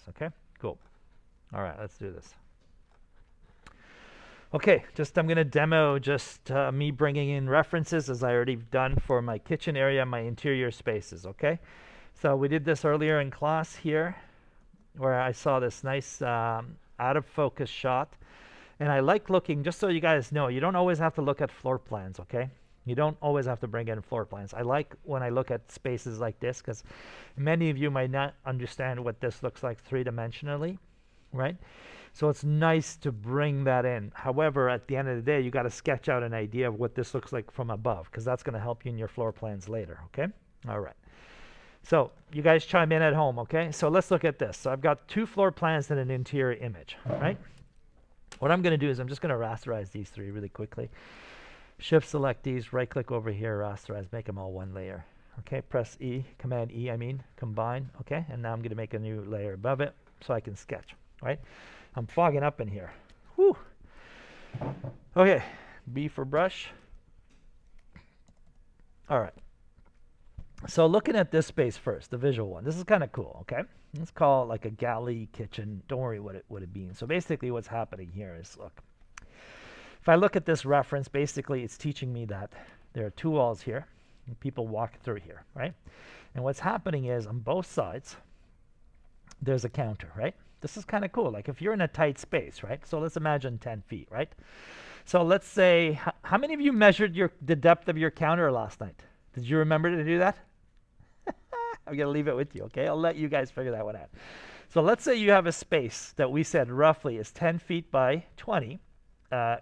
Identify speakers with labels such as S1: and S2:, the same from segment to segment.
S1: guys. Okay, cool. All right, let's do this. Okay, I'm going to demo me bringing in references as I already done for my kitchen area, my interior spaces, okay? So we did this earlier in class here where I saw this nice out of focus shot. And I like looking, just so you guys know, you don't always have to look at floor plans, okay? You don't always have to bring in floor plans. I like when I look at spaces like this because many of you might not understand what this looks like three-dimensionally, right? So it's nice to bring that in. However, at the end of the day, you got to sketch out an idea of what this looks like from above because that's going to help you in your floor plans later, okay? All right. So you guys chime in at home, okay? So let's look at this. So I've got two floor plans and an interior image, right? What I'm going to do is I'm just going to rasterize these three really quickly. Shift select these, right click over here, rasterize, make them all one layer. Okay, press E, Command E, combine, okay? And now I'm going to make a new layer above it so I can sketch, right? I'm fogging up in here. Whew. Okay, B for brush. All right. So looking at this space first, the visual one. This is kind of cool, okay? Let's call it like a galley kitchen. Don't worry what it means. So basically what's happening here is, look. If I look at this reference, basically it's teaching me that there are two walls here, and people walk through here, right? And what's happening is on both sides, there's a counter, right? This is kind of cool. Like if you're in a tight space, right? So let's imagine 10 feet, right? So let's say, how many of you measured the depth of your counter last night? Did you remember to do that? I'm going to leave it with you, okay? I'll let you guys figure that one out. So let's say you have a space that we said roughly is 10 feet by 20,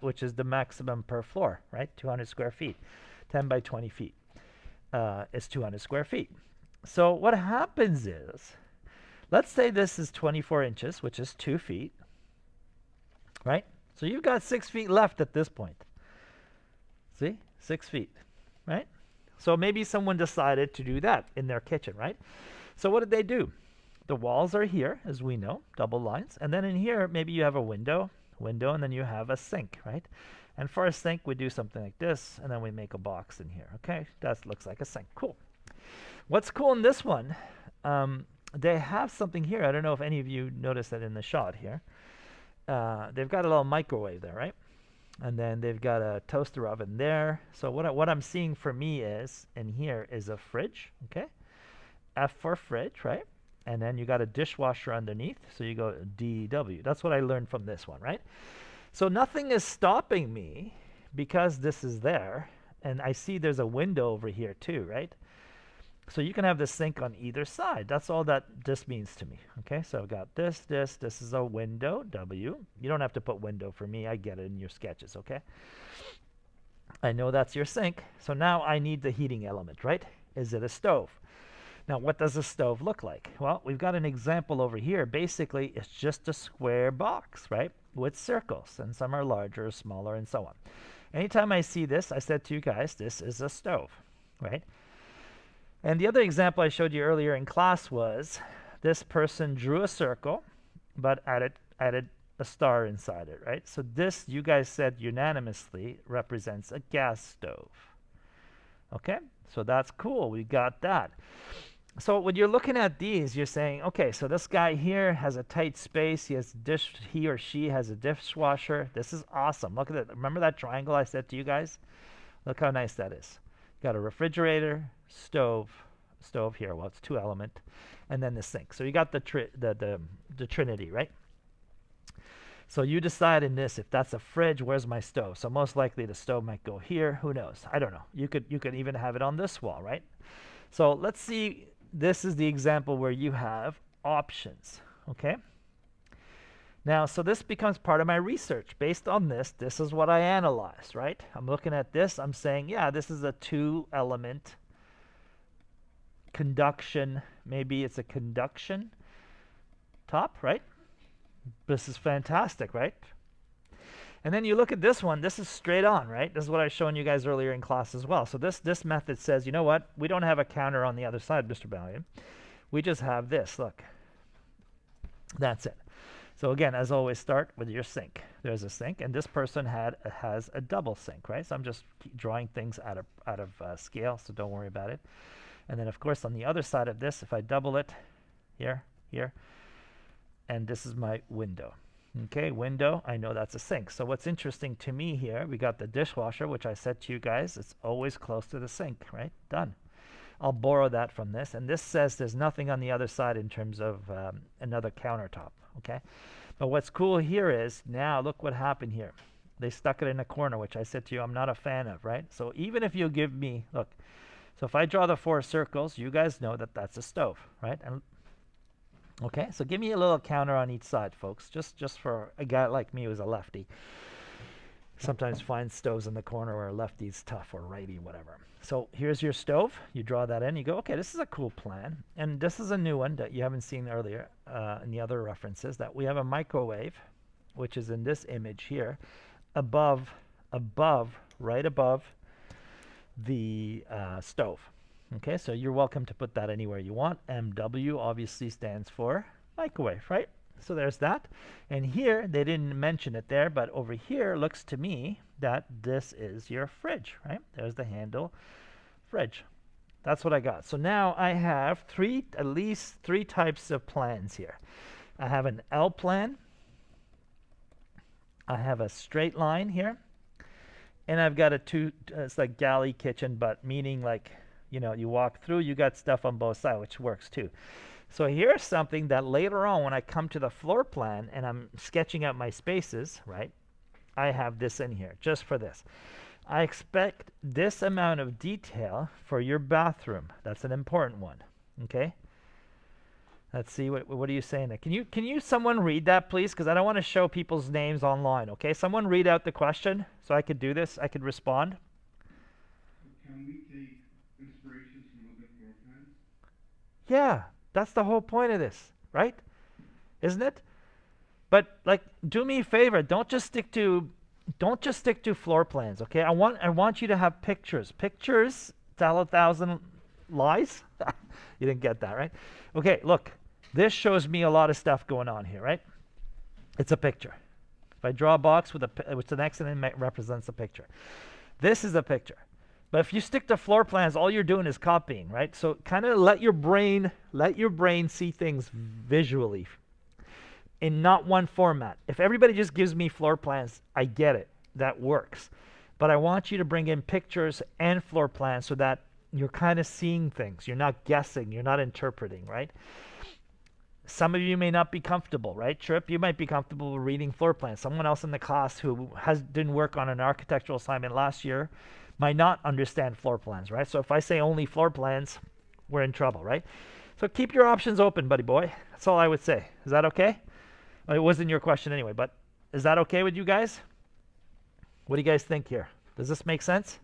S1: which is the maximum per floor, right? 200 square feet. 10 by 20 feet is 200 square feet. So what happens is, let's say this is 24 inches, which is 2 feet, right? So you've got 6 feet left at this point. See? 6 feet, right? So maybe someone decided to do that in their kitchen, right? So what did they do? The walls are here, as we know, double lines. And then in here, maybe you have a window, and then you have a sink, right? And for a sink, we do something like this, and then we make a box in here, okay? That looks like a sink. Cool. What's cool in this one, they have something here. I don't know if any of you noticed that in the shot here. They've got a little microwave there, right? And then they've got a toaster oven there. So what I'm seeing for me is, in here is a fridge, okay? F for fridge, right? And then you got a dishwasher underneath. So you go DW. That's what I learned from this one, right? So nothing is stopping me because this is there. And I see there's a window over here too, right? So you can have the sink on either side. That's all that this means to me. Okay, so I've got this is a window, W. You don't have to put window for me. I get it in your sketches, okay? I know that's your sink. So now I need the heating element, right? Is it a stove? Now, what does a stove look like? Well, we've got an example over here. Basically, it's just a square box, right? With circles, and some are larger, smaller, and so on. Anytime I see this, I said to you guys, this is a stove, right? And the other example I showed you earlier in class was this person drew a circle, but added a star inside it, right? So this, you guys said unanimously, represents a gas stove. Okay, so that's cool. We got that. So when you're looking at these, you're saying, okay, so this guy here has a tight space. He or she has a dishwasher. This is awesome. Look at it. Remember that triangle I said to you guys? Look how nice that is. Got a refrigerator, stove here. Well, it's two element, and then the sink. So you got the trinity, right? So you decide in this, if that's a fridge, where's my stove? So most likely the stove might go here. Who knows? I don't know. You could even have it on this wall, right? So let's see. This is the example where you have options, okay? Now, so this becomes part of my research. Based on this is what I analyzed, right? I'm looking at this. I'm saying, yeah, this is a two-element conduction. Maybe it's a conduction top, right? This is fantastic, right? And then you look at this one. This is straight on, right? This is what I was showing you guys earlier in class as well. So this method says, you know what? We don't have a counter on the other side, Mr. Ballion. We just have this. Look. That's it. So again, as always, start with your sink. There's a sink, and this person has a double sink, right? So I'm just drawing things out of scale, so don't worry about it. And then, of course, on the other side of this, if I double it, here, and this is my window. Okay, window, I know that's a sink. So what's interesting to me here, we got the dishwasher, which I said to you guys, it's always close to the sink, right? Done. I'll borrow that from this. And this says there's nothing on the other side in terms of another countertop, okay? But what's cool here is, now look what happened here. They stuck it in a corner, which I said to you I'm not a fan of, right? So even if you give me, look, so if I draw the 4 circles, you guys know that that's a stove, right? And okay, so give me a little counter on each side, folks, just for a guy like me who's a lefty. Sometimes find stoves in the corner where lefty's tough or righty, whatever. So here's your stove. You draw that in. You go, okay, this is a cool plan. And this is a new one that you haven't seen earlier in the other references, that we have a microwave, which is in this image here, above, right above the stove. Okay, so you're welcome to put that anywhere you want. MW obviously stands for microwave, right? So there's that. And here, they didn't mention it there, but over here looks to me that this is your fridge, right? There's the handle, fridge. That's what I got. So now I have at least three types of plans here. I have an L plan. I have a straight line here. And I've got it's like galley kitchen, but meaning like, you know, you walk through, you got stuff on both sides, which works too. So here's something that later on when I come to the floor plan and I'm sketching out my spaces, right, I have this in here just for this. I expect this amount of detail for your bathroom. That's an important one, okay? Let's see, what are you saying there? Can you someone read that, please? Because I don't want to show people's names online, okay? Someone read out the question so I could do this, I could respond.
S2: Can we take inspiration from other floor plans?
S1: Yeah, that's the whole point of this, right? Isn't it? But like, do me a favor, don't just stick to floor plans, okay? I want you to have pictures. Pictures tell 1,000 lies. You didn't get that, right? Okay, look, this shows me a lot of stuff going on here, right? It's a picture. If I draw a box with an X and it represents a picture. This is a picture. But if you stick to floor plans, all you're doing is copying, right? So kind of let your brain see things visually in not one format. If everybody just gives me floor plans, I get it. That works. But I want you to bring in pictures and floor plans so that you're kind of seeing things. You're not guessing. You're not interpreting, right? Some of you may not be comfortable, right? Trip, you might be comfortable reading floor plans. Someone else in the class who didn't work on an architectural assignment last year might not understand floor plans, right? So if I say only floor plans, we're in trouble, right? So keep your options open, buddy boy. That's all I would say. Is that okay? Well, it wasn't your question anyway, but is that okay with you guys? What do you guys think here? Does this make sense?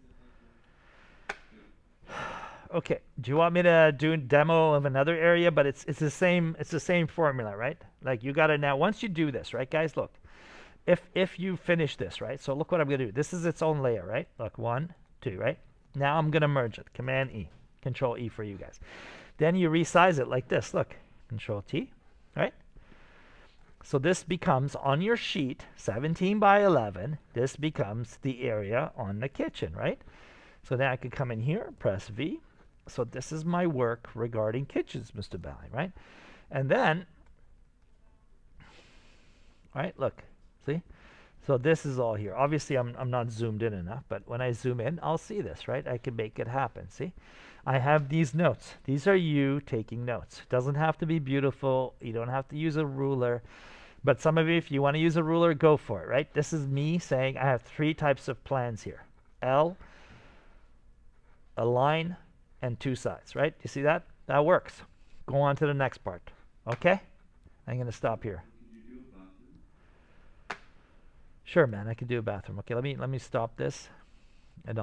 S1: Okay. Do you want me to do a demo of another area? But it's the same formula, right? Like you got to now. Once you do this, right, guys? Look, if you finish this, right? So look what I'm gonna do. This is its own layer, right? Look, 1, 2, right? Now I'm gonna merge it. Command E, Control E for you guys. Then you resize it like this. Look, Control T, right? So this becomes on your sheet 17 by 11. This becomes the area on the kitchen, right? So now I can come in here, press V. So this is my work regarding kitchens, Mr. Bally, right? And then, right, look, see? So this is all here. Obviously, I'm not zoomed in enough, but when I zoom in, I'll see this, right? I can make it happen, see? I have these notes. These are you taking notes. It doesn't have to be beautiful. You don't have to use a ruler. But some of you, if you want to use a ruler, go for it, right? This is me saying I have 3 types of plans here. L, a line, and 2 sides, right? You see that? That works. Go on to the next part, okay? I'm going to stop here.
S2: Could you do a bathroom?
S1: Sure, man, I can do a bathroom. Okay, let me stop this. And I'll